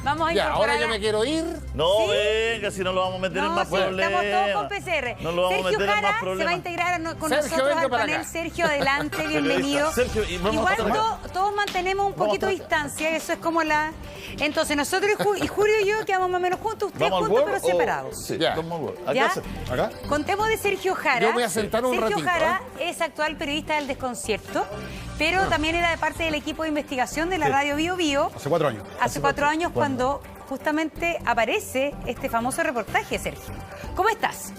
Vamos a Ya, incorporar ahora yo me quiero ir. No, ¿Sí? venga, si no lo vamos a meter en más sí, estamos problemas. todos con PCR. No lo vamos a Sergio meter en más Jara se va a problemas. integrar con Sergio, nosotros venga al para panel. acá. Sergio, adelante, bienvenido. Sergio, y vamos Igual a tratar- todos mantenemos un poquito de distancia, eso es como la... Entonces, nosotros y Julio y yo quedamos más o menos juntos, ustedes ¿Vamos al juntos Word pero o- separados. Sí, Ya. vamos al Word. Acá ¿Ya? se- ¿Acá? Contemos de Sergio Jara. Yo me voy a sentar un Sergio ratito, Jara es actual periodista del Desconcierto, pero también era de parte del equipo de investigación de la radio Bio Bio. Hace 4 años. Hace 4 años cuando justamente aparece este famoso reportaje, Sergio. ¿Cómo estás?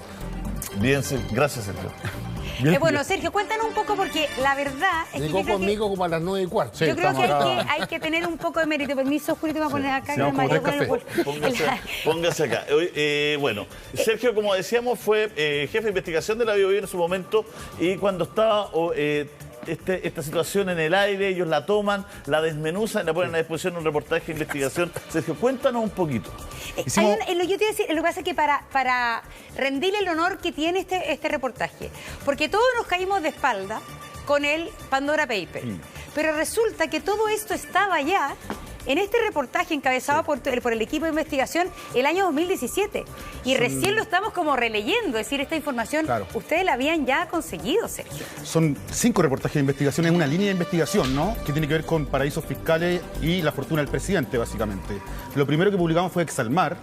Bien, gracias, Sergio. Bueno, Sergio, cuéntanos un poco porque la verdad es que Llegó yo creo que... conmigo como a las 9:15. Sí, Yo creo que estamos acá. hay que tener un poco de mérito. Permiso, Julio, te voy a poner acá. Sí, que vamos me como mareo tres con el Póngase acá. Bueno, Sergio, como decíamos, fue jefe de investigación de la Bio Bio en su momento y cuando estaba esta situación en el aire, ellos la toman, la desmenuzan y la ponen a disposición en un reportaje de investigación. Sergio, cuéntanos un poquito. yo te iba a decir, lo que pasa es que para rendirle el honor que tiene este reportaje, porque todos nos caímos de espalda con el Pandora Paper, pero resulta que todo esto estaba ya en este reportaje encabezado por el equipo de investigación el año 2017 y recién lo estamos como releyendo, es decir, esta información Claro. ustedes la habían ya conseguido, Sergio. Son 5 reportajes de investigación en una línea de investigación, ¿no? Que tiene que ver con paraísos fiscales y la fortuna del presidente, básicamente. Lo primero que publicamos fue Exalmar,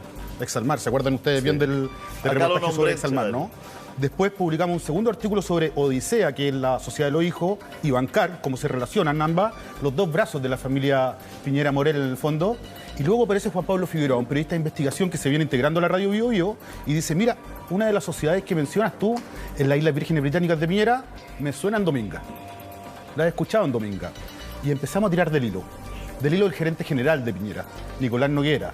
¿se acuerdan ustedes bien del Acá lo reportaje nombré, sobre Exalmar, chaval. no? Después publicamos un segundo artículo sobre Odisea, que es la sociedad de los hijos, y Bancar, cómo se relacionan ambas, los dos brazos de la familia Piñera Morel en el fondo. Y luego aparece Juan Pablo Figueroa, un periodista de investigación que se viene integrando a la radio Bio Bio, y dice, mira, una de las sociedades que mencionas tú en las Islas Vírgenes Británicas de Piñera, me suena en Dominga. La he escuchado en Dominga. Y empezamos a tirar del hilo del gerente general de Piñera, Nicolás Noguera.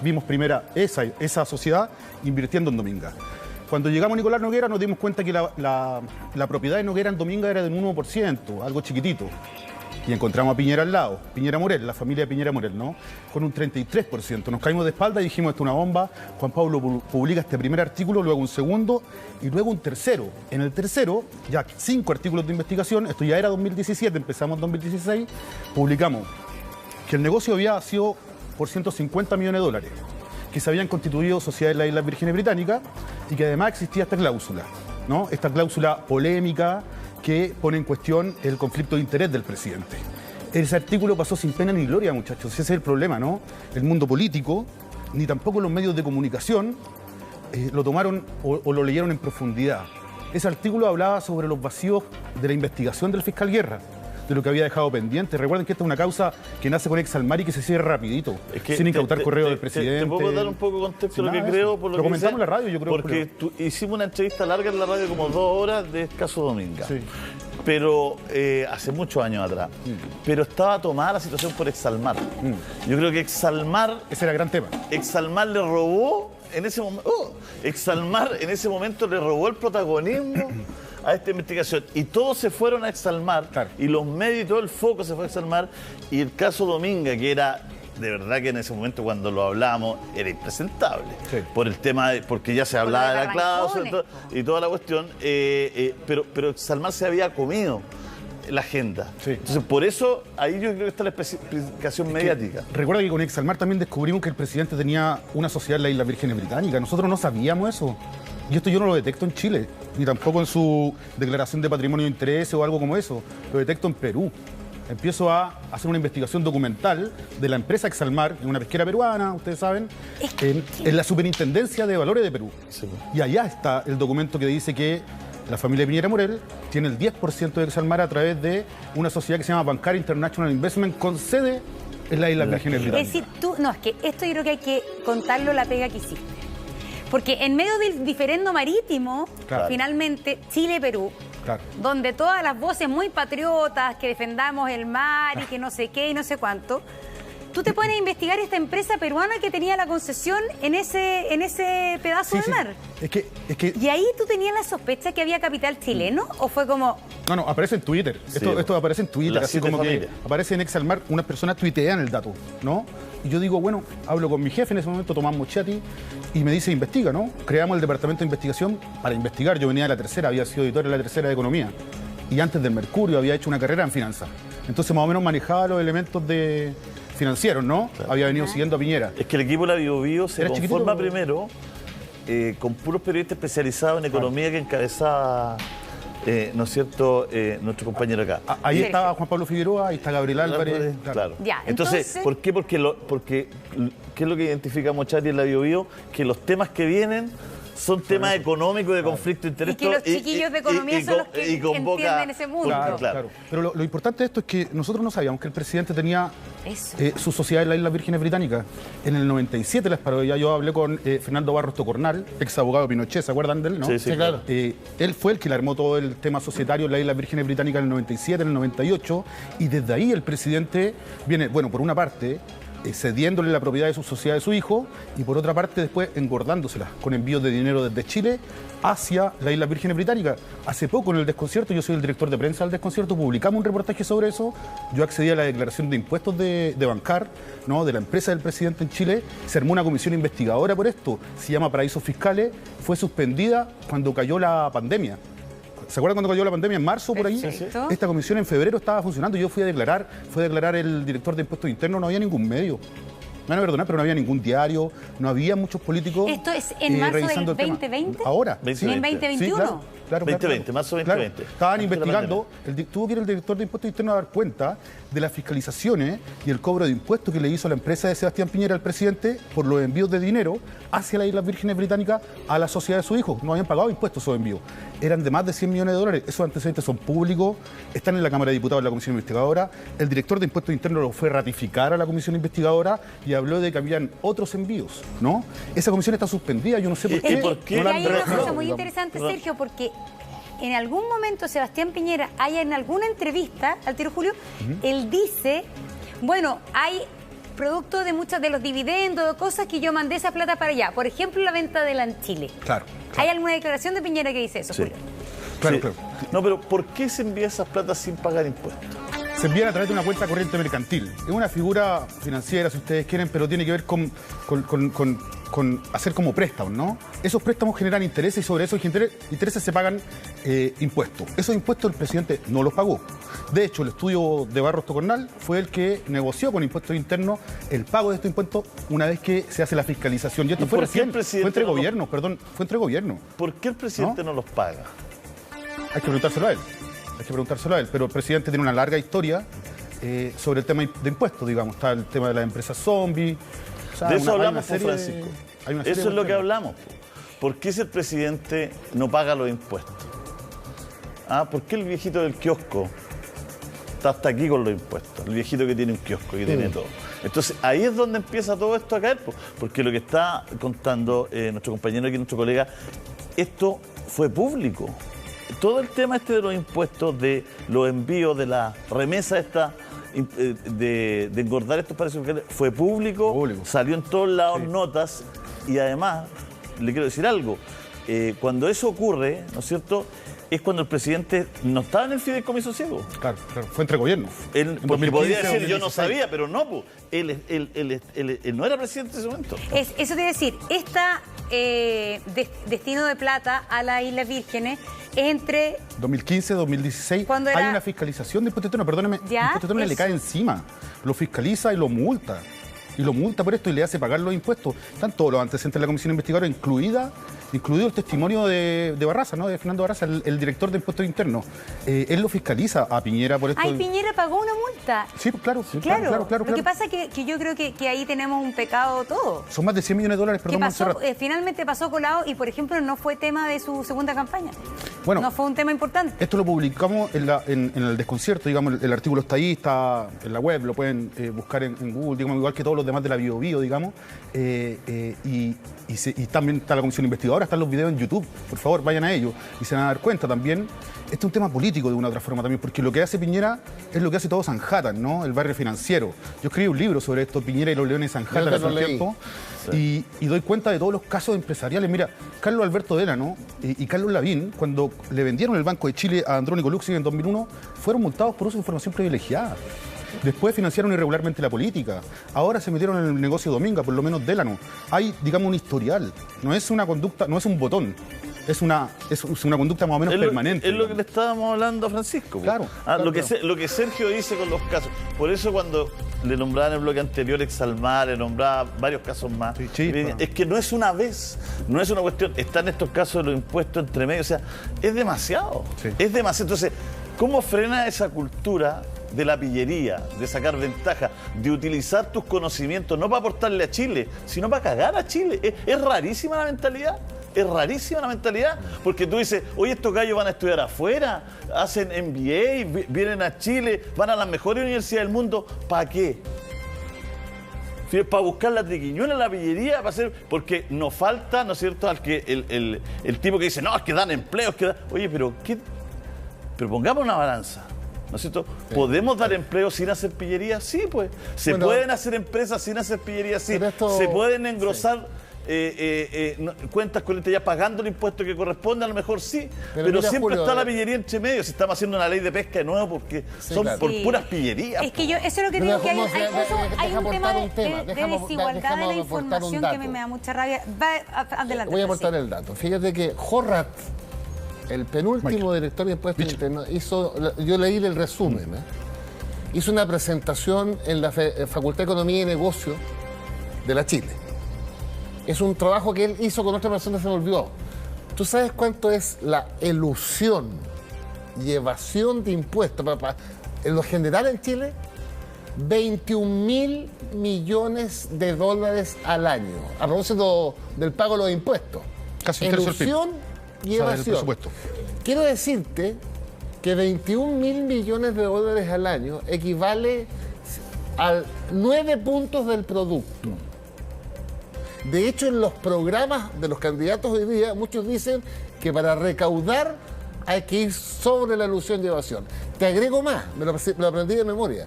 Vimos primera esa sociedad invirtiendo en Dominga. Cuando llegamos a Nicolás Noguera nos dimos cuenta que la propiedad de Noguera en Dominga era del 1%, algo chiquitito. Y encontramos a Piñera al lado, Piñera Morel, la familia de Piñera Morel, ¿no? Con un 33%. Nos caímos de espalda y dijimos, esto es una bomba. Juan Pablo publica este primer artículo, luego un segundo y luego un tercero. En el tercero, ya 5 artículos de investigación, esto ya era 2017, empezamos en 2016, publicamos que el negocio había sido por 150 millones de dólares, que se habían constituido sociedades en las Islas Vírgenes Británicas y que además existía esta cláusula, ¿no? Esta cláusula polémica que pone en cuestión el conflicto de interés del presidente. Ese artículo pasó sin pena ni gloria, muchachos. Ese es el problema, ¿no? El mundo político, ni tampoco los medios de comunicación, lo tomaron o lo leyeron en profundidad. Ese artículo hablaba sobre los vacíos de la investigación del fiscal Guerra, de lo que había dejado pendiente. Recuerden que esta es una causa que nace con Exalmar y que se cierra rapidito, Es que sin incautar correo del ¿Te presidente. puedo dar un poco de contexto de lo Sin que nada de creo? eso. Por lo Lo que comentamos sé? en la radio, yo creo. Porque hicimos una entrevista larga en la radio, como 2 horas, de Caso Dominga. Sí. Pero hace muchos años atrás. Pero estaba tomada la situación por Exalmar. Yo creo que Exalmar Ese era el gran tema. le robó en ese momento. Exalmar en ese momento le robó el protagonismo a esta investigación. Y todos se fueron a Exalmar. Claro. Y los medios y todo el foco se fue a Exalmar. Y el caso Dominga, que era. De verdad que en ese momento cuando lo hablamos era impresentable. Sí. Por el tema, porque ya se hablaba de la cláusula y toda la cuestión. Pero Exalmar se había comido la agenda. Sí. Entonces, por eso, ahí yo creo que está la explicación mediática. Recuerda que con Exalmar también descubrimos que el presidente tenía una sociedad en las Islas Vírgenes Británicas. Nosotros no sabíamos eso. Y esto yo no lo detecto en Chile, ni tampoco en su declaración de patrimonio de interés o algo como eso. Lo detecto en Perú. Empiezo a hacer una investigación documental de la empresa Exalmar, una pesquera peruana, ustedes saben, en la Superintendencia de Valores de Perú. Sí. Y allá está el documento que dice que la familia Piñera Morel tiene el 10% de Exalmar a través de una sociedad que se llama Bancar International Investment con sede en las Islas Vírgenes Es Británicas. decir, es que esto yo creo que hay que contarlo la pega que hiciste. Porque en medio del diferendo marítimo, Claro. finalmente, Chile-Perú, Claro. donde todas las voces muy patriotas, que defendamos el mar y que no sé qué y no sé cuánto, tú te pones a investigar esta empresa peruana que tenía la concesión en ese pedazo de mar. Es que ¿Y ahí tú tenías la sospecha que había capital chileno? ¿O fue como, no, aparece en Twitter. Esto aparece en Twitter, Las así 7 como que familias. aparece en Exalmar, unas personas tuitean el dato, ¿no? Y yo digo, bueno, hablo con mi jefe en ese momento, Tomás Mochetti, y me dice, investiga, ¿no? Creamos el departamento de investigación para investigar. Yo venía de la tercera, había sido editor en la tercera de Economía. Y antes del Mercurio había hecho una carrera en finanzas. Entonces más o menos manejaba los elementos de financieros, ¿no? Había venido siguiendo a Piñera. Es que el equipo de la Biobío se Era conforma chiquitito. primero con puros periodistas especializados en economía que encabezaba, ¿no es cierto?, nuestro compañero acá. Ahí Sergio. estaba Juan Pablo Figueroa, ahí está Gabriel Álvarez. Claro. Ya, Entonces, entonces- ¿por qué? Porque ¿qué es lo que identifica Mochati en la Biobío? Que los temas que vienen son temas económicos de conflicto de interés. Y que los chiquillos de economía son los que entienden ese mundo. Claro. Pero lo importante de esto es que nosotros no sabíamos que el presidente tenía Eso. su sociedad en las Islas Vírgenes Británicas. En el 97 las paró. Ya yo hablé con Fernando Barros Tocornal, ex abogado de Pinochet, ¿se acuerdan de él? ¿No? Sí, claro. Él fue el que le armó todo el tema societario en las Islas Vírgenes Británicas en el 97, en el 98, y desde ahí el presidente viene, bueno, por una parte, cediéndole la propiedad de su sociedad de su hijo, y por otra parte después engordándoselas con envíos de dinero desde Chile hacia las Islas Vírgenes Británicas. Hace poco en el Desconcierto, yo soy el director de prensa del Desconcierto, publicamos un reportaje sobre eso. Yo accedí a la declaración de impuestos de Bancar, ¿no?, de la empresa del presidente en Chile. Se armó una comisión investigadora por esto, se llama Paraísos Fiscales, fue suspendida cuando cayó la pandemia. ¿Se acuerdan cuando cayó la pandemia en marzo por ahí? Perfecto. Esta comisión en febrero estaba funcionando. Yo fui a declarar el director de impuestos internos, no había ningún medio. Me van a perdonar, pero no había ningún diario, no había muchos políticos. ¿Esto es en marzo del revisando el tema. 2020? Ahora. 2020. ¿En 2021? Sí, claro. 2020, marzo 2020. Claro. Estaban Antes de la investigando, tuvo que ir el director de impuestos internos a dar cuenta de las fiscalizaciones y el cobro de impuestos que le hizo la empresa de Sebastián Piñera al presidente por los envíos de dinero hacia las Islas Vírgenes Británicas a la sociedad de su hijo. No habían pagado impuestos esos envíos. Eran de más de 100 millones de dólares. Esos antecedentes son públicos, están en la Cámara de Diputados de la Comisión Investigadora. El director de impuestos internos lo fue a ratificar a la Comisión Investigadora y habló de que habían otros envíos, ¿no? Esa comisión está suspendida, yo no sé por ¿Y qué. por qué? Y no la han hay una cosa reactivado, muy digamos. interesante, Sergio, porque en algún momento Sebastián Piñera, hay en alguna entrevista al Tiro Julio, él dice, bueno, hay producto de muchos de los dividendos, de cosas que yo mandé esa plata para allá. Por ejemplo, la venta de Lanchile. Claro. ¿Hay alguna declaración de Piñera que dice eso, Sí. Julio? Claro, Sí. claro. No, pero ¿por qué se envía esas platas sin pagar impuestos? Se envían a través de una cuenta corriente mercantil. Es una figura financiera, si ustedes quieren, pero tiene que ver con hacer como préstamos, ¿no? Esos préstamos generan intereses y sobre esos intereses se pagan impuestos. Esos impuestos el presidente no los pagó. De hecho, el estudio de Barros Tocornal fue el que negoció con impuestos internos el pago de estos impuestos una vez que se hace la fiscalización. Y esto ¿Y fue por qué el recién, presidente fue entre no lo- gobiernos, perdón, fue entre gobiernos. ¿Por qué el presidente no los paga? Hay que preguntárselo a él. Pero el presidente tiene una larga historia sobre el tema de impuestos, digamos. Está el tema de las empresas zombies. O sea, De eso hay una hablamos, serie Francisco. hay una serie Eso de es lo que temas. hablamos. ¿Por qué si el presidente no paga los impuestos? ¿Por qué el viejito del kiosco está hasta aquí con los impuestos? El viejito que tiene un kiosco, que tiene todo. Entonces, ahí es donde empieza todo esto a caer, porque lo que está contando nuestro compañero aquí, nuestro colega, esto fue público. Todo el tema de los impuestos, de los envíos, de la remesa de engordar estos paraísos fiscales, fue público, salió en todos lados notas, y además, le quiero decir algo, cuando eso ocurre, ¿no es cierto?, es cuando el presidente no estaba en el fideicomiso ciego. Claro, fue entre gobiernos. Él, En porque 2015, podría decir, yo no 2016. sabía, pero no, pues, él no era presidente en ese momento. Eso debe decir, esta destino de plata a las Islas Vírgenes es entre 2015, 2016, Cuando era- hay una fiscalización de impuestos internos, perdóneme, Ya, impuestos internos le eso. cae encima, lo fiscaliza y lo multa. Y lo multa por esto y le hace pagar los impuestos. Están todos los antecedentes de la comisión investigadora, incluido el testimonio de Barraza, ¿no? De Fernando Barraza, el director de impuestos internos. Él lo fiscaliza a Piñera por esto. Ay, Piñera pagó una multa. Sí, claro. Claro. Lo que pasa es que yo creo que ahí tenemos un pecado todo. Son más de 100 millones de dólares, Que perdón, pasó, Montserrat. finalmente pasó colado y, por ejemplo, no fue tema de su segunda campaña. Bueno. No fue un tema importante. Esto lo publicamos en el Desconcierto, digamos, el artículo está ahí, está en la web, lo pueden buscar en Google, digamos, igual que todos los demás de la Biobío, digamos. Y también está la comisión investigadora, están los videos en YouTube, por favor, vayan a ellos y se van a dar cuenta también. Este es un tema político de una u otra forma también, porque lo que hace Piñera es lo que hace todo Sanhattan, ¿no? El barrio financiero. Yo escribí un libro sobre esto, Piñera y los leones de Sanhattan, Yo hace un lo leí. tiempo. Y doy cuenta de todos los casos empresariales. Mira, Carlos Alberto Delano y Carlos Lavín, cuando le vendieron el Banco de Chile a Andrónico Luxig en 2001, fueron multados por uso de información privilegiada. Después financiaron irregularmente la política. Ahora se metieron en el negocio Dominga, por lo menos Delano. Hay, digamos, un historial. No es una conducta, no es un botón. es una conducta más o menos permanente. Es lo que le estábamos hablando a Francisco. Claro. Lo que Sergio dice con los casos. Por eso cuando le nombraba en el bloque anterior Exalmar, le nombraba varios casos más. Sí, es que no es una vez, no es una cuestión. Están estos casos de los impuestos entre medio. O sea, es demasiado. Sí. Es demasiado. Entonces, ¿cómo frena esa cultura de la pillería, de sacar ventaja, de utilizar tus conocimientos no para aportarle a Chile, sino para cagar a Chile? Es rarísima la mentalidad. Es rarísima la mentalidad, porque tú dices, oye, estos gallos van a estudiar afuera, hacen MBA, vienen a Chile, van a las mejores universidades del mundo. ¿Para qué? Para buscar la triquiñuela, la pillería, para hacer, porque nos falta, ¿no es cierto?, al que el tipo que dice, no, es que dan empleos, oye, pero ¿qué? Pero pongamos una balanza. ¿No es cierto? Sí. ¿Podemos dar empleo sin hacer pillería? Sí, pues. ¿Se pueden hacer empresas sin hacer pillería? Sí. ¿Se pueden engrosar cuentas corrientes ya pagando el impuesto que corresponde? A lo mejor sí. Pero mira, siempre Julio, está la pillería entre medio. Si estamos haciendo una ley de pesca de nuevo porque son por puras pillerías. Es que yo, eso es lo que digo, que hay un tema de desigualdad de la información que me da mucha rabia. Adelante. Voy a aportar el dato. Fíjate que Horrat, el penúltimo director de impuestos internos, yo leí el resumen, hizo una presentación en la Facultad de Economía y Negocios de la Chile. Es un trabajo que él hizo con otra persona, se volvió. ¿Tú sabes cuánto es la elusión y evasión de impuestos en lo general en Chile? 21.000 millones de dólares al año, a propósito del pago de los impuestos. Casi un tercio del PIB. Elusión y evasión. Quiero decirte que 21.000 millones de dólares al año equivale a 9 puntos del producto. De hecho, en los programas de los candidatos hoy día, muchos dicen que para recaudar hay que ir sobre la elusión y evasión. Te agrego más, me lo aprendí de memoria.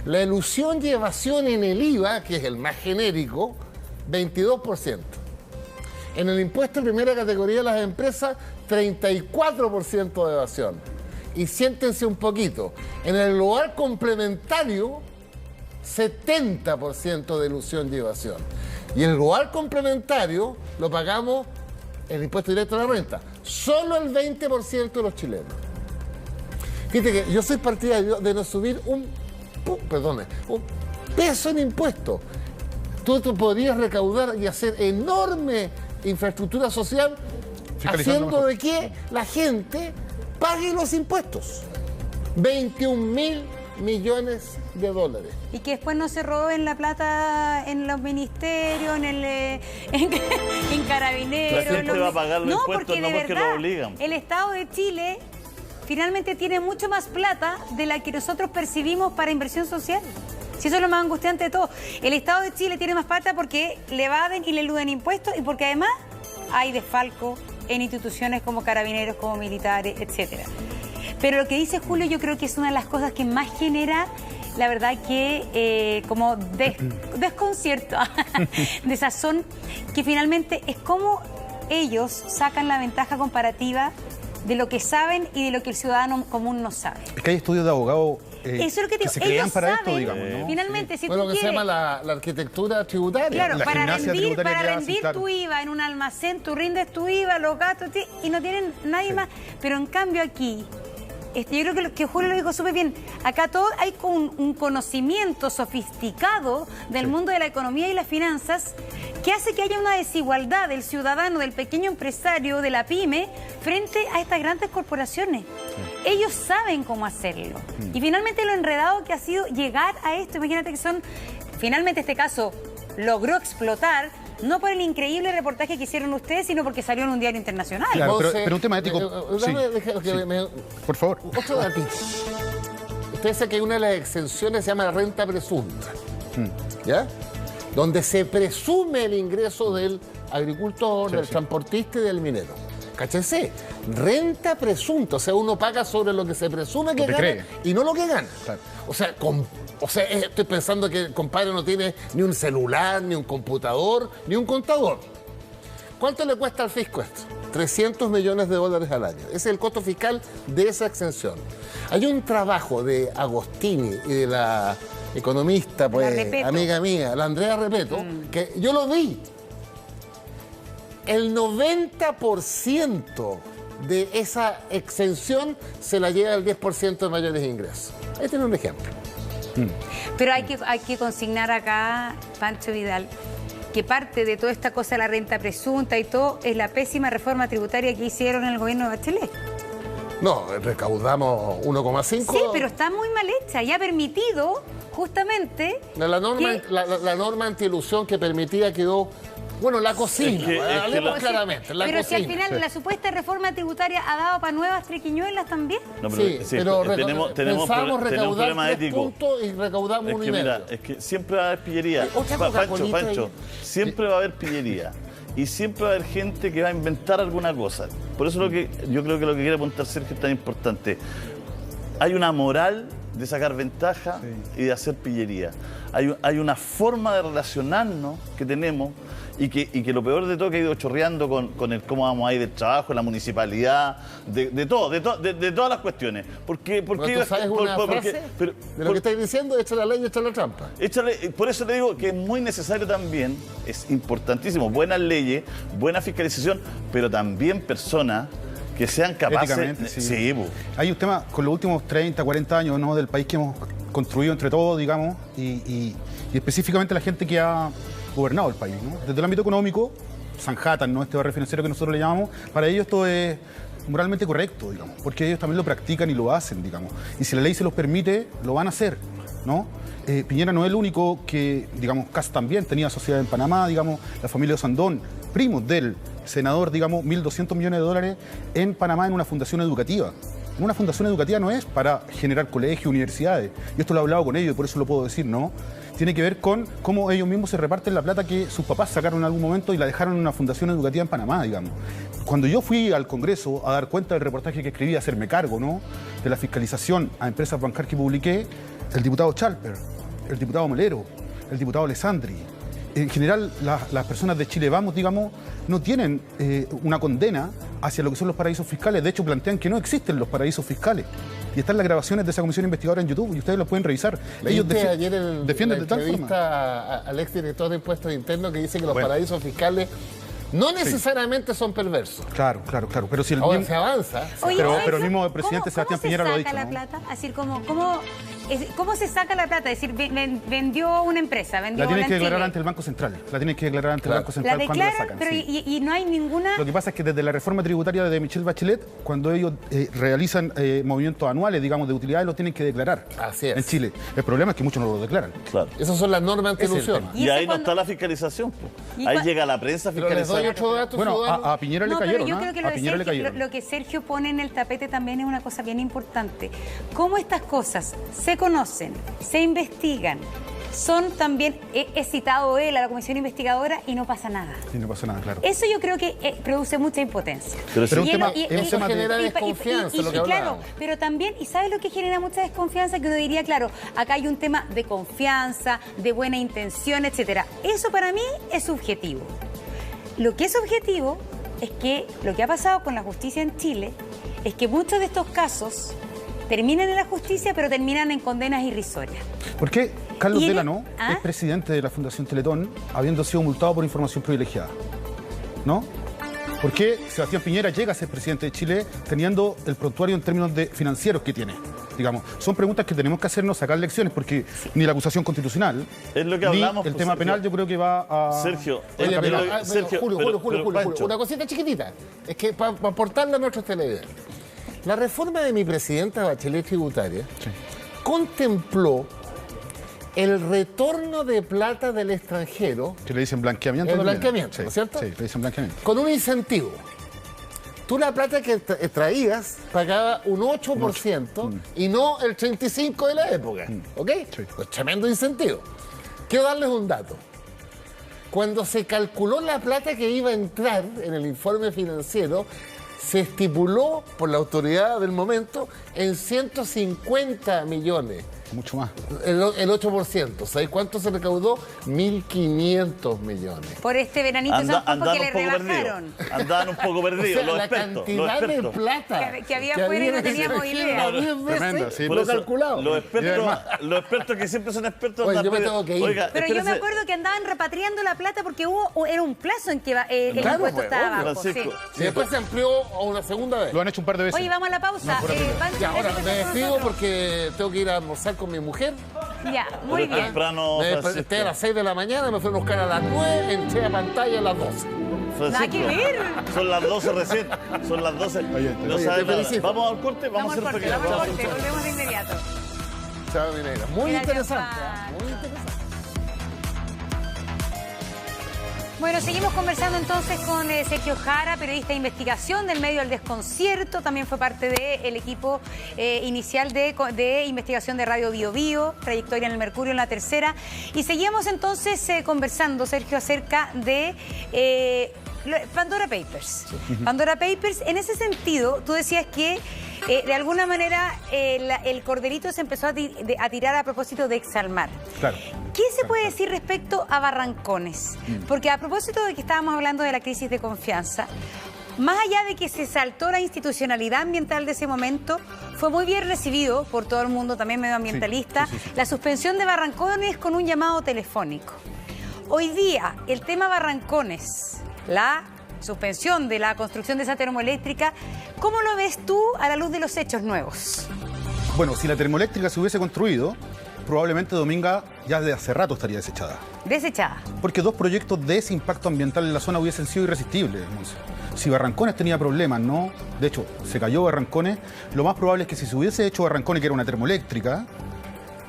La elusión y evasión en el IVA, que es el más genérico, 22%. En el impuesto de primera categoría de las empresas, 34% de evasión. Y siéntense un poquito, en el global complementario, 70% de elusión y evasión. Y el global complementario lo pagamos, el impuesto directo a la renta, solo el 20% de los chilenos. Fíjate que yo soy partidario de no subir un peso en impuestos. Tú podrías recaudar y hacer enorme infraestructura social haciendo de que la gente pague los impuestos. 21.000 millones de dólares. Y que después no se roben la plata en los ministerios, en carabineros. La gente va a pagar los impuestos, porque no porque lo obligan. El Estado de Chile finalmente tiene mucho más plata de la que nosotros percibimos para inversión social. Si eso es lo más angustiante de todo. El Estado de Chile tiene más plata porque le evaden y le eluden impuestos y porque además hay desfalco en instituciones como carabineros, como militares, etcétera. Pero lo que dice Julio yo creo que es una de las cosas que más genera, la verdad, que como desconcierto, desazón, que finalmente es como ellos sacan la ventaja comparativa de lo que saben y de lo que el ciudadano común no sabe. Es que hay estudios de abogados eso es lo que se crean para esto, digamos, ¿no? Finalmente, si bueno, tú lo que quieres, se llama la arquitectura tributaria. Claro, la para rendir sí, claro. tu IVA en un almacén, tú rindes tu IVA, los gastos, y no tienen nadie más. Pero en cambio aquí, yo creo que Julio lo dijo súper bien. Acá todo hay un conocimiento sofisticado del mundo de la economía y las finanzas que hace que haya una desigualdad del ciudadano, del pequeño empresario, de la pyme, frente a estas grandes corporaciones. Sí. Ellos saben cómo hacerlo. Y finalmente lo enredado que ha sido llegar a esto, imagínate que finalmente este caso logró explotar, no por el increíble reportaje que hicieron ustedes, sino porque salió en un diario internacional. Claro, pero un tema ético. Por favor. Otro datito. Usted sabe que una de las exenciones se llama la renta presunta. ¿Ya? Donde se presume el ingreso del agricultor, del transportista y del minero. Cáchense, renta presunta, o sea, uno paga sobre lo que se presume que gana y no lo que gana. Claro. O sea, estoy pensando que el compadre no tiene ni un celular, ni un computador, ni un contador. ¿Cuánto le cuesta al fisco esto? 300 millones de dólares al año. Ese es el costo fiscal de esa exención. Hay un trabajo de Agostini y de la economista, pues, amiga mía, la Andrea Repeto, que yo lo vi. el 90% de esa exención se la lleva el 10% de mayores ingresos. Este es un ejemplo. Pero hay que consignar acá, Pancho Vidal, que parte de toda esta cosa de la renta presunta y todo es la pésima reforma tributaria que hicieron en el gobierno de Bachelet. No, recaudamos 1,5. Sí, pero está muy mal hecha y ha permitido justamente... La norma antielusión que permitía quedó... Bueno, la cocina, hablemos claramente, la pero cocina. si al final la supuesta reforma tributaria ha dado para nuevas triquiñuelas también. No, pero pensábamos recaudar 3 puntos y recaudamos 1,5. Mira, es que siempre va a haber pillería. Pancho, siempre va a haber pillería. Y siempre va a haber gente que va a inventar alguna cosa. Por eso yo creo que lo que quiere apuntar Sergio es tan importante. Hay una moral de sacar ventaja y de hacer pillería. Hay una forma de relacionarnos que tenemos y que lo peor de todo que ha ido chorreando con el cómo vamos a ir del trabajo, la municipalidad, de todas las cuestiones. Porque ¿tú sabes una frase de lo que estáis diciendo? Echa la ley y echa la trampa. Por eso le digo que es muy necesario también, es importantísimo, buenas leyes, buena fiscalización, pero también personas que sean capaces... Sí. Hay un tema con los últimos 30, 40 años, ¿no?, del país que hemos construido entre todos, digamos, y específicamente la gente que ha gobernado el país, ¿no? Desde el ámbito económico, Sanhattan, ¿no?, este barrio financiero que nosotros le llamamos, para ellos esto es moralmente correcto, digamos, porque ellos también lo practican y lo hacen, digamos. Y si la ley se los permite, lo van a hacer, ¿no? Piñera no es el único que, digamos, Kast también tenía sociedad en Panamá, digamos, la familia Osandón, primos del senador, digamos, $1.200 millones en Panamá en una fundación educativa. Una fundación educativa no es para generar colegios, universidades. Yo esto lo he hablado con ellos y por eso lo puedo decir, ¿no? Tiene que ver con cómo ellos mismos se reparten la plata que sus papás sacaron en algún momento y la dejaron en una fundación educativa en Panamá, digamos. Cuando yo fui al Congreso a dar cuenta del reportaje que escribí, a hacerme cargo, ¿no?, de la fiscalización a empresas bancarias que publiqué, el diputado Chalper, el diputado Molero, el diputado Alessandri, en general las personas de Chile Vamos, digamos, no tienen una condena hacia lo que son los paraísos fiscales. De hecho, plantean que no existen los paraísos fiscales. Y están las grabaciones de esa comisión investigadora en YouTube y ustedes los pueden revisar. Ellos defienden de tal forma al exdirector de Impuestos Internos que dice que los paraísos fiscales no necesariamente son perversos. Claro. Pero si ahora se avanza. Oye, pero el mismo presidente Sebastián Piñera lo ha dicho. ¿Cómo se saca la plata? Así ¿cómo se saca la plata? Es decir, vendió una empresa, la tienes que declarar ante el Banco Central. La tienes que declarar ante el Banco Central cuando la sacan. Pero y no hay ninguna... Lo que pasa es que desde la reforma tributaria de Michelle Bachelet, cuando ellos realizan movimientos anuales, digamos, de utilidades, lo tienen que declarar. Así es. En Chile. El problema es que muchos no lo declaran. Claro. Esas son las normas anti-ilusión. Y ahí no está la fiscalización. Ahí llega la prensa fiscalizada. Bueno, a Piñera le cayeron. Yo creo que lo que Sergio pone en el tapete también es una cosa bien importante. Cómo estas cosas se conocen, se investigan, son también, he citado él a la comisión investigadora y no pasa nada. Sí, no pasa nada, claro. Eso yo creo que produce mucha impotencia. Pero eso genera desconfianza, lo que claro, pero también, ¿y sabes lo que genera mucha desconfianza? Que uno diría, claro, acá hay un tema de confianza, de buena intención, etcétera. Eso para mí es subjetivo. Lo que es objetivo es que lo que ha pasado con la justicia en Chile es que muchos de estos casos terminan en la justicia, pero terminan en condenas irrisorias. ¿Por qué Carlos Delano es presidente de la Fundación Teletón habiendo sido multado por información privilegiada? ¿No? ¿Por qué Sebastián Piñera llega a ser presidente de Chile teniendo el prontuario en términos financieros que tiene? Digamos, son preguntas que tenemos que hacernos, sacar lecciones, porque ni la acusación constitucional, es lo que hablamos, ni el tema penal, yo creo que va a... Sergio, Julio, una cosita chiquitita. Es que para aportarle a nuestros televidentes. La reforma de mi presidenta Bachelet tributaria contempló el retorno de plata del extranjero. Que le dicen blanqueamiento. El blanqueamiento, ¿no es cierto? Sí, le dicen blanqueamiento. Con un incentivo. Tú la plata que traías pagaba un 8% y no el 35% de la época. ¿Ok? Sí. Pues tremendo incentivo. Quiero darles un dato. Cuando se calculó la plata que iba a entrar en el informe financiero, se estipuló por la autoridad del momento en 150 millones Mucho más. El 8%. ¿Sabes cuánto se recaudó? 1.500 millones. Por este veranito son pocos que le rebajaron. Andaban un poco perdidos, O sea, la cantidad de plata que había afuera y no teníamos idea. 10 veces Tremendo, sí. lo calculado. Los expertos que siempre son expertos... Oye, yo me pero- tengo que ir. Oiga, Pero yo me espérese. acuerdo que andaban repatriando la plata porque era un plazo en que el Claro, impuesto pues, estaba obvio, abajo. Sí. Francisco. Y después se amplió a una segunda vez. Lo han hecho un par de veces. Oye, vamos a la pausa. Pancho, Y ahora gracias por me estar con despido nosotros. porque tengo que ir a almorzar con mi mujer. Ya, muy Pero bien. temprano, Me Francisco. desperté a las 6 de la mañana, me fui a buscar a las 9, entré a pantalla a las 12. Nada que ver. Son las 12 recién. Son las 12. No oye, sabe te nada. felicito. Vamos al corte, Vamos al a hacer corte, un pequeño vamos al pausa. corte. Volvemos de inmediato. Chao, mi negra. Muy Gracias, interesante. Juan. Muy interesante. Bueno, seguimos conversando entonces con Sergio Jara, periodista de investigación del medio El Desconcierto. También fue parte del equipo inicial de investigación de Radio Bio Bio, trayectoria en el Mercurio en la Tercera. Y seguimos entonces conversando, Sergio, acerca de Pandora Papers. Pandora Papers, en ese sentido, tú decías que de alguna manera el corderito se empezó a tirar a propósito de Exalmar. Claro. ¿Qué se puede decir respecto a Barrancones? Porque a propósito de que estábamos hablando de la crisis de confianza, más allá de que se saltó la institucionalidad ambiental de ese momento, fue muy bien recibido por todo el mundo, también medioambientalista, Sí. la suspensión de Barrancones con un llamado telefónico. Hoy día, el tema Barrancones, la suspensión de la construcción de esa termoeléctrica, ¿cómo lo ves tú a la luz de los hechos nuevos? Bueno, si la termoeléctrica se hubiese construido, probablemente Dominga ya de hace rato estaría desechada. Desechada. Porque dos proyectos de ese impacto ambiental en la zona hubiesen sido irresistibles, Monse. Si Barrancones tenía problemas, ¿no? De hecho, se cayó Barrancones, lo más probable es que si se hubiese hecho Barrancones, que era una termoeléctrica,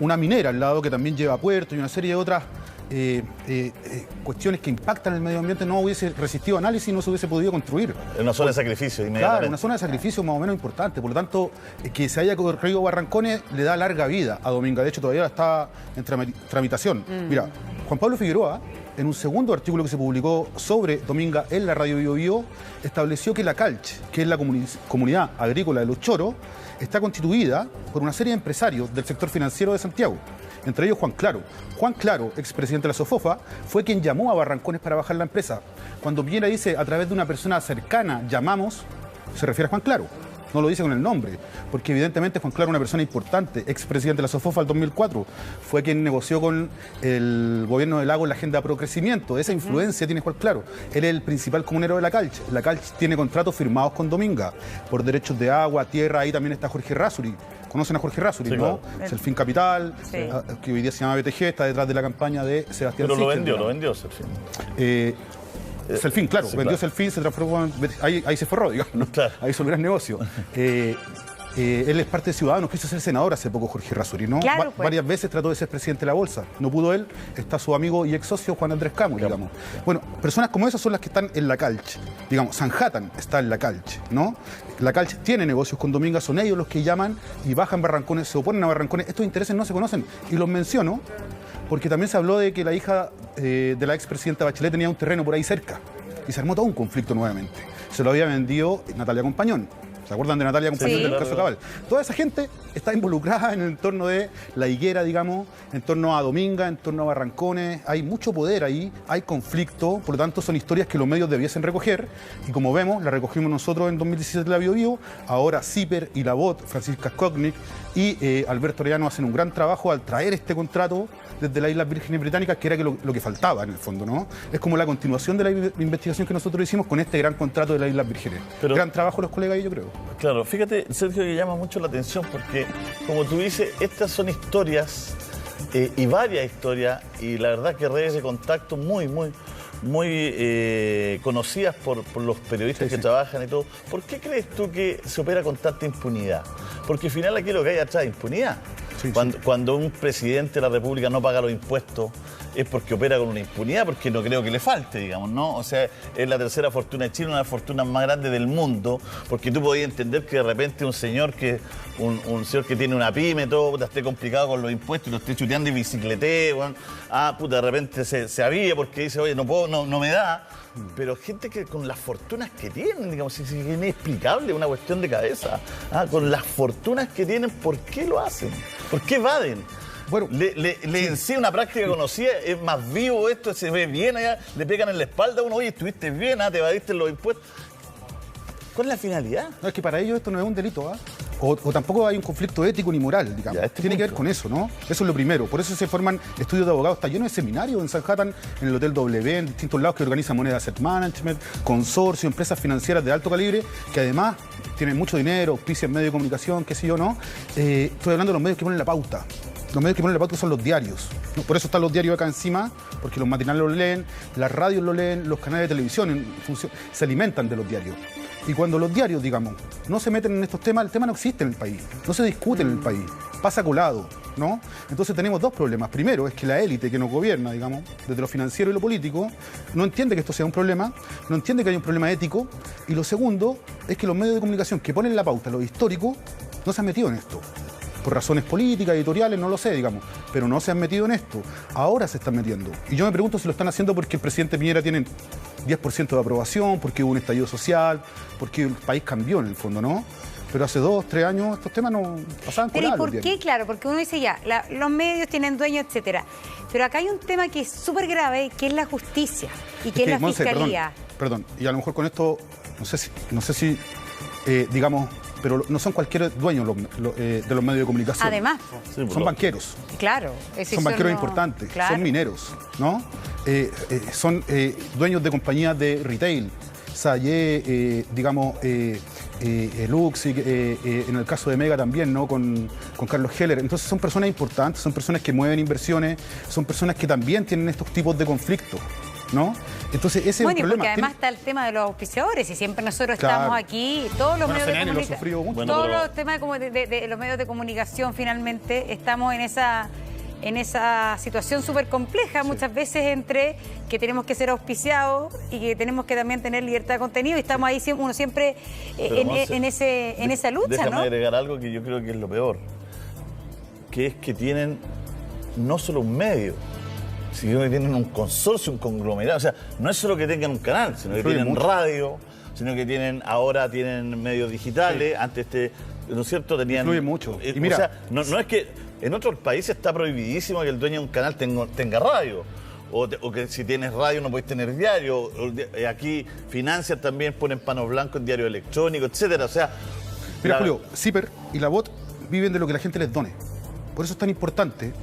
una minera al lado que también lleva puerto y una serie de otras cuestiones que impactan el medio ambiente, no hubiese resistido análisis y no se hubiese podido construir. En una zona de sacrificio, Claro, inmediatamente. una zona de sacrificio más o menos importante. Por lo tanto, que se haya corrido Barrancones le da larga vida a Dominga. De hecho, todavía está en tramitación. Mira, Juan Pablo Figueroa, en un segundo artículo que se publicó sobre Dominga en la Radio Bio Bio, estableció que la Calch, que es la comunidad agrícola de Los Choros, está constituida por una serie de empresarios del sector financiero de Santiago. Entre ellos Juan Claro. Juan Claro, expresidente de la SOFOFA, fue quien llamó a Barrancones para bajar la empresa. Cuando Piñera dice a través de una persona cercana llamamos, se refiere a Juan Claro. No lo dice con el nombre, porque evidentemente Juan Claro es una persona importante, expresidente de la SOFOFA al 2004. Fue quien negoció con el gobierno de Lagos la agenda pro crecimiento. Esa influencia tiene Juan Claro. Él es el principal comunero de la Calch. La Calch tiene contratos firmados con Dominga por derechos de agua, tierra. Ahí también está Jorge Rasuri. ¿Conocen a Jorge Rasuri, Sí, no? claro. Es el Fin Capital, Sí. que hoy día se llama BTG, está detrás de la campaña de Sebastián Pero lo Sichel, digamos. vendió, Sergio. Selfin, claro, Sí, vendió claro. Selfin, se transformó en... Ahí se forró, digamos, ¿no? Claro. Ahí hizo un gran negocio. Él es parte de Ciudadanos, quiso ser senador hace poco, Jorge Rasuri, ¿no? Claro, pues. Varias veces trató de ser presidente de la Bolsa. No pudo él, está su amigo y ex socio Juan Andrés Camus, digamos. Bueno, personas como esas son las que están en la Calch. Digamos, Sanhattan está en la Calch, ¿no? La Calch tiene negocios con Dominga, son ellos los que llaman y bajan Barrancones, se oponen a Barrancones. Estos intereses no se conocen. Y los menciono porque también se habló de que la hija de la expresidenta Bachelet tenía un terreno por ahí cerca. Y se armó todo un conflicto nuevamente. Se lo había vendido Natalia Compañón. ¿Se acuerdan de Natalia Compañón Sí. del caso Cabal? Toda esa gente está involucrada en el entorno de la higuera, digamos, en torno a Dominga, en torno a Barrancones. Hay mucho poder ahí, hay conflicto, por lo tanto son historias que los medios debiesen recoger. Y como vemos, la recogimos nosotros en 2017 en la Bio Bio. Ahora Zipper y la BOT, Francisca Skoknik y Alberto Arellano hacen un gran trabajo al traer este contrato desde las Islas Vírgenes Británicas, que era lo que faltaba en el fondo, ¿no? Es como la continuación de la investigación que nosotros hicimos con este gran contrato de las Islas Vírgenes. Pero- Gran trabajo los colegas y yo creo. Claro, fíjate, Sergio, que llama mucho la atención porque, como tú dices, estas son historias y varias historias, y la verdad que redes de contacto muy conocidas por los periodistas que trabajan y todo. ¿Por qué crees tú que se opera con tanta impunidad? Porque al final aquí lo que hay atrás es impunidad. Sí, Cuando un presidente de la República no paga los impuestos es porque opera con una impunidad, porque no creo que le falte, digamos, ¿no? O sea, es la tercera fortuna de Chile, una de las fortunas más grandes del mundo, porque tú podías entender que de repente un señor que tiene una pyme, todo, puta, esté complicado con los impuestos, lo esté chuteando y bicicletee, weón. Puta, de repente se avía porque dice, oye, no puedo, no me da. Pero gente que con las fortunas que tienen, digamos, es inexplicable, una cuestión de cabeza. Con las fortunas que tienen, ¿por qué lo hacen? ¿Por qué evaden? Bueno, le enseña una práctica conocida, es más vivo esto, se ve bien allá, le pegan en la espalda a uno, oye, estuviste bien, te evadiste los impuestos. ¿Cuál es la finalidad? No, es que para ellos esto no es un delito, ¿ah? O tampoco hay un conflicto ético ni moral, digamos. Tiene que ver con eso, ¿no? Eso es lo primero. Por eso se forman estudios de abogados. Está lleno de seminarios en Sanhattan, en el Hotel W, en distintos lados que organizan Moneda Asset Management, consorcios, empresas financieras de alto calibre, que además tienen mucho dinero, auspician medios de comunicación, qué sé yo, ¿no? Estoy hablando de los medios que ponen la pauta. Los medios que ponen la pauta son los diarios, ¿no? Por eso están los diarios acá encima, porque los matinales lo leen, las radios lo leen, los canales de televisión se alimentan de los diarios. Y cuando los diarios, digamos, no se meten en estos temas, el tema no existe en el país, no se discute en el país, pasa colado, ¿no? Entonces tenemos dos problemas. Primero es que la élite que nos gobierna, digamos, desde lo financiero y lo político, no entiende que esto sea un problema, no entiende que hay un problema ético. Y lo segundo es que los medios de comunicación que ponen la pauta, los históricos, no se han metido en esto. Por razones políticas, editoriales, no lo sé, digamos, pero no se han metido en esto. Ahora se están metiendo. Y yo me pregunto si lo están haciendo porque el presidente Piñera tiene 10% de aprobación, porque hubo un estallido social, porque el país cambió en el fondo, ¿no? Pero hace 2, 3 años estos temas no pasaban por Pero ¿y algo. por qué? Claro, porque uno dice ya, los medios tienen dueños, etcétera. Pero acá hay un tema que es súper grave, que es la justicia y que es la Monse, fiscalía. Perdón, y a lo mejor con esto, no sé si digamos, pero no son cualquier dueño de los medios de comunicación. Además, son banqueros. Claro. Son banqueros importantes, claro. Son mineros, ¿no? Son dueños de compañías de retail, Sayé, digamos, Lux, en el caso de Mega también, ¿no? Con Carlos Heller. Entonces son personas importantes, son personas que mueven inversiones, son personas que también tienen estos tipos de conflictos, ¿no? Entonces ese es un problema. Porque además está el tema de los auspiciadores y siempre nosotros estamos aquí, todos los medios de comunicación, todos los temas de los medios de comunicación finalmente estamos en esa situación súper compleja muchas veces entre que tenemos que ser auspiciados y que tenemos que también tener libertad de contenido y estamos ahí uno siempre en esa lucha, déjame ¿no? agregar algo que yo creo que es lo peor, que es que tienen no solo un medio, sino que tienen un consorcio, un conglomerado. O sea, no es solo que tengan un canal, sino que tienen radio, sino que ahora tienen medios digitales. Sí. Antes, ¿no es cierto? Tenían... Influye mucho. Y mira, o sea, no es que en otros países está prohibidísimo que el dueño de un canal tenga radio. O que si tienes radio no puedes tener diario. Aquí financian también, ponen panos blancos en diario electrónico, etcétera. O sea... Mira, Julio, CIPER y la BOT viven de lo que la gente les done. Por eso es tan importante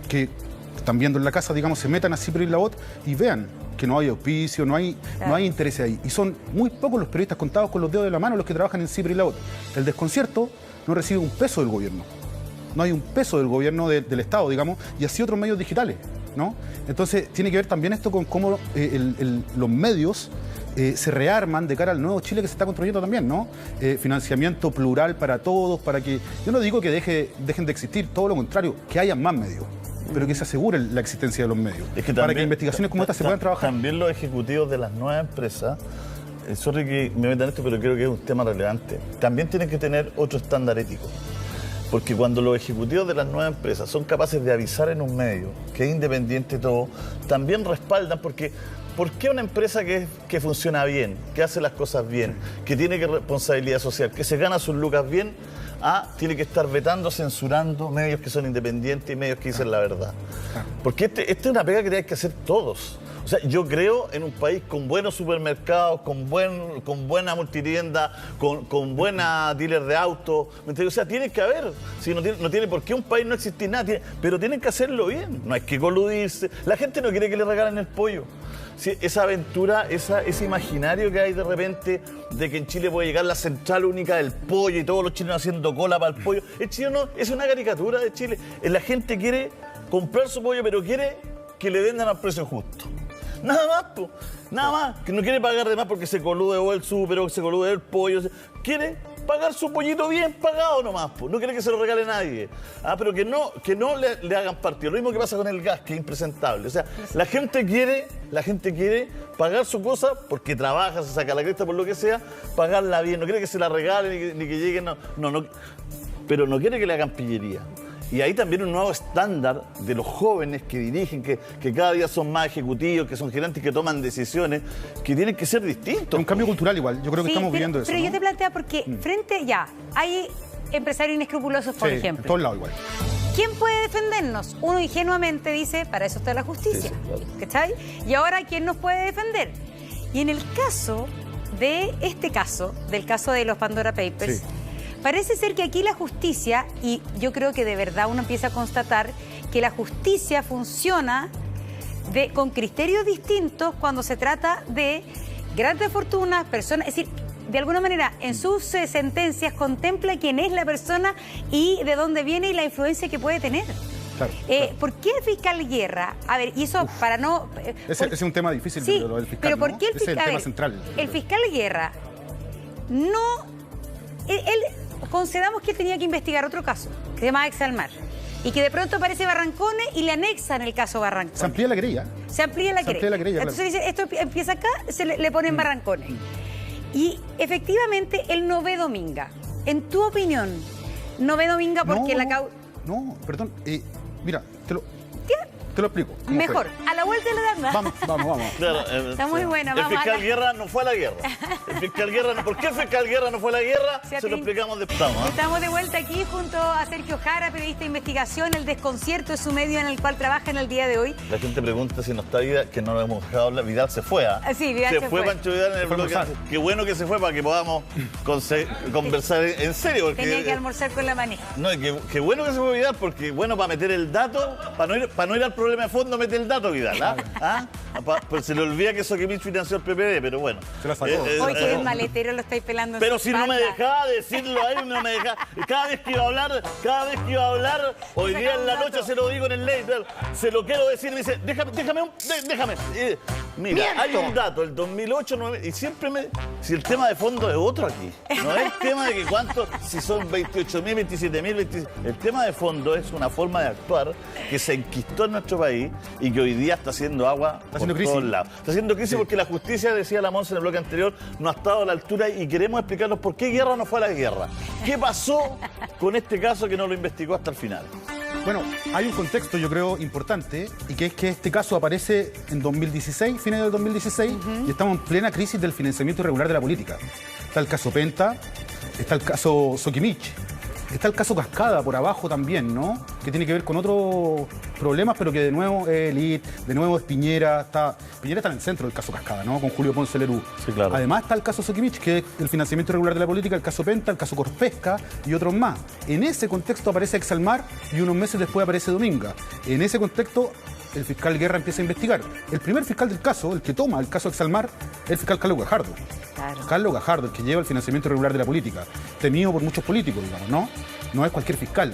que están viendo en la casa, digamos, se metan a CIPER y la BOT y vean que no hay auspicio, no hay interés ahí. Y son muy pocos los periodistas contados con los dedos de la mano los que trabajan en CIPER y la BOT. El desconcierto no recibe un peso del gobierno. No hay un peso del gobierno del Estado, digamos, y así otros medios digitales, ¿no? Entonces, tiene que ver también esto con cómo los medios se rearman de cara al nuevo Chile que se está construyendo también, ¿no? Financiamiento plural para todos, para que... Yo no digo que dejen de existir, todo lo contrario, que haya más medios, pero que se asegure la existencia de los medios, es que para que investigaciones como estas se puedan trabajar. También los ejecutivos de las nuevas empresas, sorry que me metan esto, pero creo que es un tema relevante, también tienen que tener otro estándar ético. Porque cuando los ejecutivos de las nuevas empresas son capaces de avisar en un medio, que es independiente todo, también respaldan, porque ¿por qué una empresa que funciona bien, que hace las cosas bien, que tiene responsabilidad social, que se gana sus lucas bien, tiene que estar vetando, censurando medios que son independientes y medios que dicen la verdad? Porque esta es una pega que tienen que hacer todos. O sea, yo creo en un país con buenos supermercados, con buena multitienda, con buena dealer de autos. O sea, tiene que haber. Si no tiene por qué un país no existir nada, pero tienen que hacerlo bien. No hay que coludirse. La gente no quiere que le regalen el pollo. Sí, esa aventura, ese imaginario que hay de repente de que en Chile puede llegar la central única del pollo y todos los chilenos haciendo cola para el pollo. El chileno es una caricatura de Chile. La gente quiere comprar su pollo, pero quiere que le vendan al precio justo. Nada más, po. Nada más. Que no quiere pagar de más porque se colude o el súper o se colude el pollo. Quiere pagar su pollito bien pagado nomás, po. No quiere que se lo regale nadie. Pero que no le hagan partido. Lo mismo que pasa con el gas, que es impresentable. O sea, la gente quiere pagar su cosa porque trabaja, se saca la cresta por lo que sea, pagarla bien. No quiere que se la regalen ni que lleguen. No. Pero no quiere que le hagan pillería. Y ahí también un nuevo estándar de los jóvenes que dirigen, que cada día son más ejecutivos, que son gerentes, que toman decisiones, que tienen que ser distintos. Un cambio cultural igual, yo creo que estamos viviendo eso. Pero yo te planteaba porque frente hay empresarios inescrupulosos, por ejemplo. En todos lados igual. ¿Quién puede defendernos? Uno ingenuamente dice, para eso está la justicia. ¿Cachai? Y ahora, ¿quién nos puede defender? Y en el caso del caso de los Pandora Papers, parece ser que aquí la justicia, y yo creo que de verdad uno empieza a constatar que la justicia funciona con criterios distintos cuando se trata de grandes fortunas, personas, es decir, de alguna manera en sus sentencias contempla quién es la persona y de dónde viene y la influencia que puede tener. Claro. ¿Por qué el fiscal Guerra? A ver, y eso para no... Ese es un tema difícil, sí, lo del fiscal, pero ¿por qué el fiscal? fiscal? Es el tema central. El fiscal Guerra no... Él concedamos que él tenía que investigar otro caso, que se llama Exalmar, y que de pronto aparece Barrancones y le anexan el caso Barrancones. Se amplía la querella. Se amplía la querella. Entonces dice, esto empieza acá, le ponen Barrancones. Y efectivamente él no ve Dominga. En tu opinión, ¿no ve Dominga porque la causa... No, perdón. Mira, te lo explico. Mejor, a la vuelta de la dama. Vamos. Claro, está muy buena. El fiscal Guerra no fue a la guerra. El fiscal Guerra no. ¿Por qué el fiscal Guerra no fue a la guerra? Se lo explicamos después. Estamos de vuelta aquí junto a Sergio Jara, periodista de investigación. El desconcierto es su medio en el cual trabaja en el día de hoy. La gente pregunta si no está Vidal, que no lo hemos dejado hablar. Vidal se fue, ¿ah? Sí, Vidal se fue. Pancho Vidal en el bloque. Qué bueno que se fue para que podamos conversar en serio. Porque, tenía que almorzar con la manija. No, qué bueno que se fue Vidal, porque bueno, para meter el dato, para no ir al problema de fondo, mete el dato Vidal, ¿ah? Pues se le olvida que Soquimich financió el PPD, pero bueno. Se la sacó. Hoy que es maletero, lo estáis pelando en pero su si espalda. no me dejaba decirlo ahí, no me dejaba. Cada vez que iba a hablar, hoy día en la noche se lo digo en el late, se lo quiero decir, me dice, déjame. Mira, hay un dato, el 2008, y siempre si el tema de fondo es otro aquí. No es el tema de que si son 28.000, 27.000, el tema de fondo es una forma de actuar que se enquistó en nuestro país y que hoy día está haciendo agua por todos lados. Está haciendo crisis porque la justicia, decía la Monse en el bloque anterior, no ha estado a la altura y queremos explicarnos por qué Guerra no fue a la guerra. ¿Qué pasó con este caso que no lo investigó hasta el final? Bueno, hay un contexto, yo creo, importante, y que es que este caso aparece en 2016, fines del 2016, y estamos en plena crisis del financiamiento irregular de la política. Está el caso Penta, está el caso Soquimich, está el caso Cascada por abajo también, ¿no? Que tiene que ver con otros problemas, pero que de nuevo es Elite, de nuevo es Piñera. Piñera está en el centro del caso Cascada, ¿no? Con Julio Ponce Lerú. Sí, claro. Además está el caso Soquimich, que es el financiamiento irregular de la política, el caso Penta, el caso Corpesca y otros más. En ese contexto aparece Exalmar y unos meses después aparece Dominga. En ese contexto el fiscal Guerra empieza a investigar. El primer fiscal del caso, el que toma el caso Exalmar, es el fiscal Carlos Gajardo. Claro. Carlos Gajardo, el que lleva el financiamiento irregular de la política, temido por muchos políticos, digamos, ¿no? No es cualquier fiscal.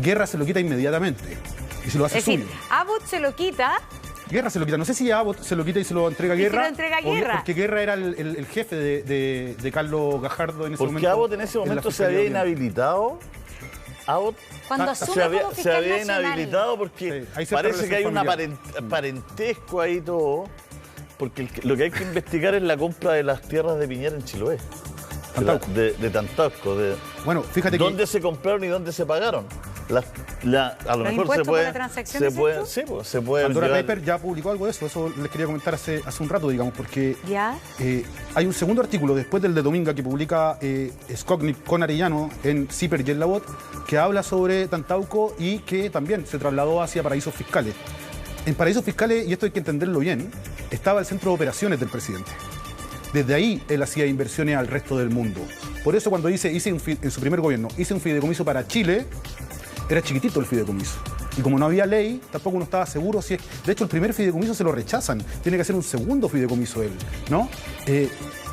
Guerra se lo quita inmediatamente y se lo hace suyo. Es decir, Abbott se lo quita. Guerra se lo quita. No sé si Abbott se lo quita y se lo entrega a Guerra. Se lo entrega a Guerra. Porque Guerra era el jefe de Carlos Gajardo en ese momento. Porque Abbott en ese momento se había inhabilitado. Abbott cuando asume como se había nacional. Inhabilitado porque parece que hay un parentesco ahí todo. Porque lo que hay que investigar es la compra de las tierras de Piñera en Chiloé. De Tantauco. Bueno, fíjate ¿dónde se compraron y dónde se pagaron? A lo mejor se puede. Se puede. Pandora Paper ya publicó algo de eso. Eso les quería comentar hace un rato, digamos, porque hay un segundo artículo después del de Dominga que publica Skoknik con Arellano en CIPER y en La Voz, que habla sobre Tantauco y que también se trasladó hacia paraísos fiscales. En paraísos fiscales, y esto hay que entenderlo bien, estaba el centro de operaciones del presidente. Desde ahí él hacía inversiones al resto del mundo. Por eso cuando dice, en su primer gobierno, hice un fideicomiso para Chile, era chiquitito el fideicomiso. Y como no había ley, tampoco uno estaba seguro si es... De hecho, el primer fideicomiso se lo rechazan. Tiene que hacer un segundo fideicomiso él, ¿no?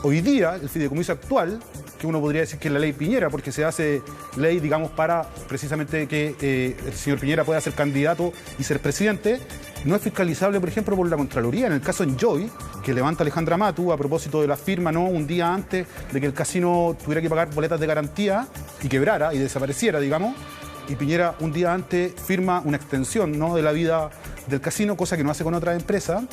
Hoy día, el fideicomiso actual, que uno podría decir que es la ley Piñera, porque se hace ley, digamos, para precisamente que el señor Piñera pueda ser candidato y ser presidente, no es fiscalizable, por ejemplo, por la Contraloría. En el caso Enjoy, que levanta Alejandra Matu a propósito de la firma, ¿no? Un día antes de que el casino tuviera que pagar boletas de garantía y quebrara y desapareciera, digamos, y Piñera un día antes firma una extensión, ¿no? de la vida del casino, cosa que no hace con otras empresas.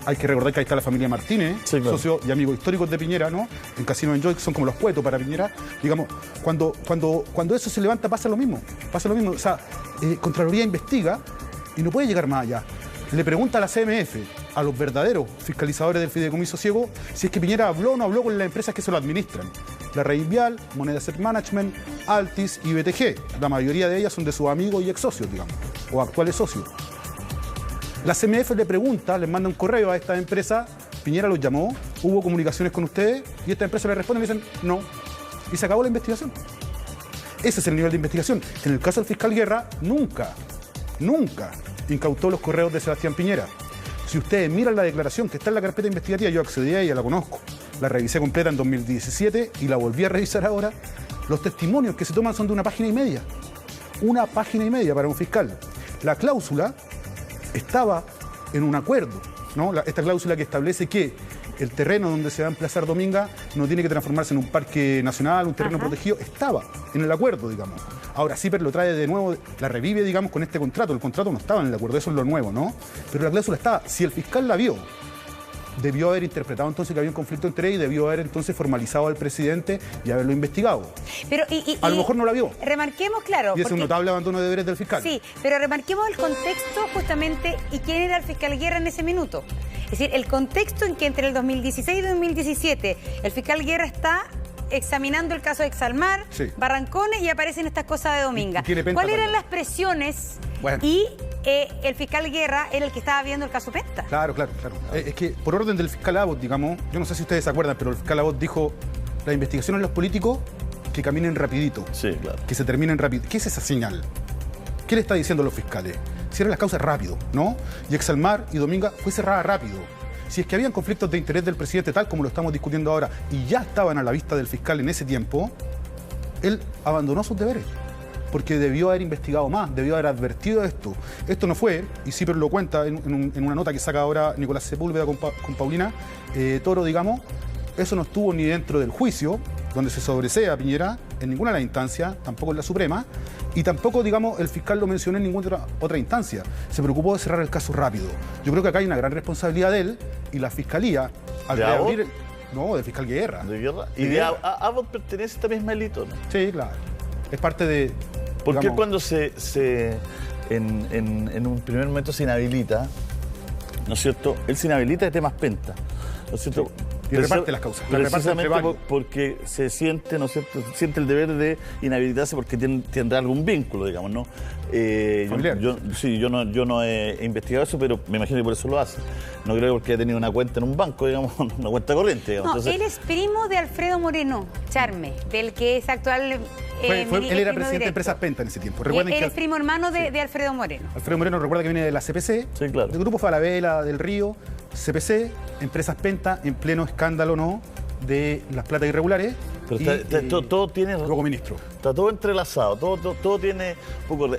Hay que recordar que ahí está la familia Martínez, sí, claro, socios y amigos históricos de Piñera, ¿no? En Casino Enjoy, que son como los cuetos para Piñera. Digamos, cuando eso se levanta pasa lo mismo. O sea, Contraloría investiga y no puede llegar más allá. Le pregunta a la CMF, a los verdaderos fiscalizadores del fideicomiso ciego si es que Piñera habló o no habló con las empresas que se lo administran. La Reinvial, Moneda Asset Management, Altis y BTG. La mayoría de ellas son de sus amigos y ex socios, digamos, o actuales socios. La CMF le pregunta, les manda un correo a esta empresa, Piñera los llamó, hubo comunicaciones con ustedes, y esta empresa le responde y le dicen no. Y se acabó la investigación. Ese es el nivel de investigación. En el caso del fiscal Guerra, nunca incautó los correos de Sebastián Piñera. Si ustedes miran la declaración que está en la carpeta investigativa, yo accedí a ella, la conozco. La revisé completa en 2017 y la volví a revisar ahora. Los testimonios que se toman son de 1 página y media. 1 página y media para un fiscal. La cláusula estaba en un acuerdo, ¿no? Esta cláusula que establece que el terreno donde se va a emplazar Dominga no tiene que transformarse en un parque nacional, un terreno protegido, estaba en el acuerdo, digamos. Ahora CIPER lo trae de nuevo, la revive, digamos, con este contrato. El contrato no estaba en el acuerdo, eso es lo nuevo, ¿no? Pero la cláusula estaba. Si el fiscal la vio, debió haber interpretado entonces que había un conflicto entre ellos y debió haber entonces formalizado al presidente y haberlo investigado. Pero, a lo mejor no la vio. Remarquemos, claro. Y es un notable abandono de deberes del fiscal. Sí, pero remarquemos el contexto justamente y quién era el fiscal Guerra en ese minuto. Es decir, el contexto en que entre el 2016 y 2017 el fiscal Guerra está examinando el caso de Exalmar, Barrancones, y aparecen estas cosas de Dominga. ¿Cuáles eran las presiones? Bueno. Y el fiscal Guerra era el que estaba viendo el caso Penta. Claro. Es que por orden del fiscal Abbott, digamos, yo no sé si ustedes se acuerdan, pero el fiscal Abbott dijo, la investigación en los políticos que caminen rapidito. Sí, claro. Que se terminen rápido. ¿Qué es esa señal? ¿Qué le está diciendo a los fiscales? Cierren las causas rápido, ¿no? Y Exalmar y Dominga fue cerrada rápido. Si es que habían conflictos de interés del presidente, tal como lo estamos discutiendo ahora, y ya estaban a la vista del fiscal en ese tiempo, él abandonó sus deberes. Porque debió haber investigado más, debió haber advertido esto. Esto no fue, y CIPER lo cuenta en una nota que saca ahora Nicolás Sepúlveda con Paulina Toro, digamos, eso no estuvo ni dentro del juicio, donde se sobresea a Piñera, en ninguna de las instancias, tampoco en la Suprema, y tampoco, digamos, el fiscal lo mencionó en ninguna otra instancia. Se preocupó de cerrar el caso rápido. Yo creo que acá hay una gran responsabilidad de él, y la Fiscalía, al reabrir... No, del fiscal Guerra. ¿De Guerra? ¿Y de Abbott pertenece a esta misma élite, no? Sí, claro. Es parte de... ¿Por qué cuando en un primer momento se inhabilita, ¿no es cierto? Él se inhabilita de temas Penta, ¿no es cierto? Sí. Y reparte las causas. Precisamente porque se siente, ¿no es cierto? Siente el deber de inhabilitarse porque tendrá algún vínculo, digamos, ¿no? Yo no he investigado eso, pero me imagino que por eso lo hace. No creo porque haya tenido una cuenta en un banco, digamos, una cuenta corriente. Digamos. No, entonces, él es primo de Alfredo Moreno Charme, del que es actual... él era presidente de Empresas Penta en ese tiempo. Él es primo hermano de Alfredo Moreno. Alfredo Moreno, recuerda que viene de la CPC, sí, claro, del Grupo Falabella, del Río, CPC, Empresas Penta, en pleno escándalo, ¿no?, de las platas irregulares. Pero todo tiene... Luego ministro. Está todo entrelazado, todo tiene...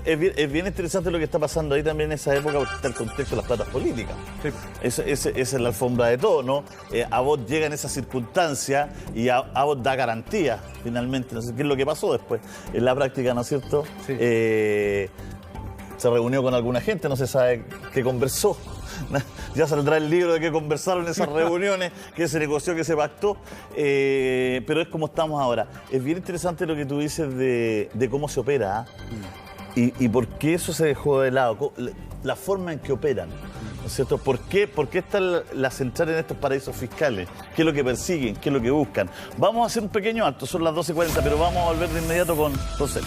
Es bien interesante lo que está pasando ahí también en esa época, porque está el contexto de las platas políticas. Sí. Esa es la alfombra de todo, ¿no? Abbott llega en esa circunstancia y Abbott da garantía, finalmente. No sé qué es lo que pasó después. En la práctica, ¿no es cierto? Sí. Se reunió con alguna gente, no se sabe qué conversó. Ya saldrá el libro de qué conversaron en esas reuniones, qué se negoció, qué se pactó, pero es como estamos ahora. Es bien interesante lo que tú dices de cómo se opera, y por qué eso se dejó de lado, la forma en que operan, ¿no es cierto? ¿Por qué está la central en estos paraísos fiscales? ¿Qué es lo que persiguen? ¿Qué es lo que buscan? Vamos a hacer un pequeño alto, son las 12:40, pero vamos a volver de inmediato con Sergio.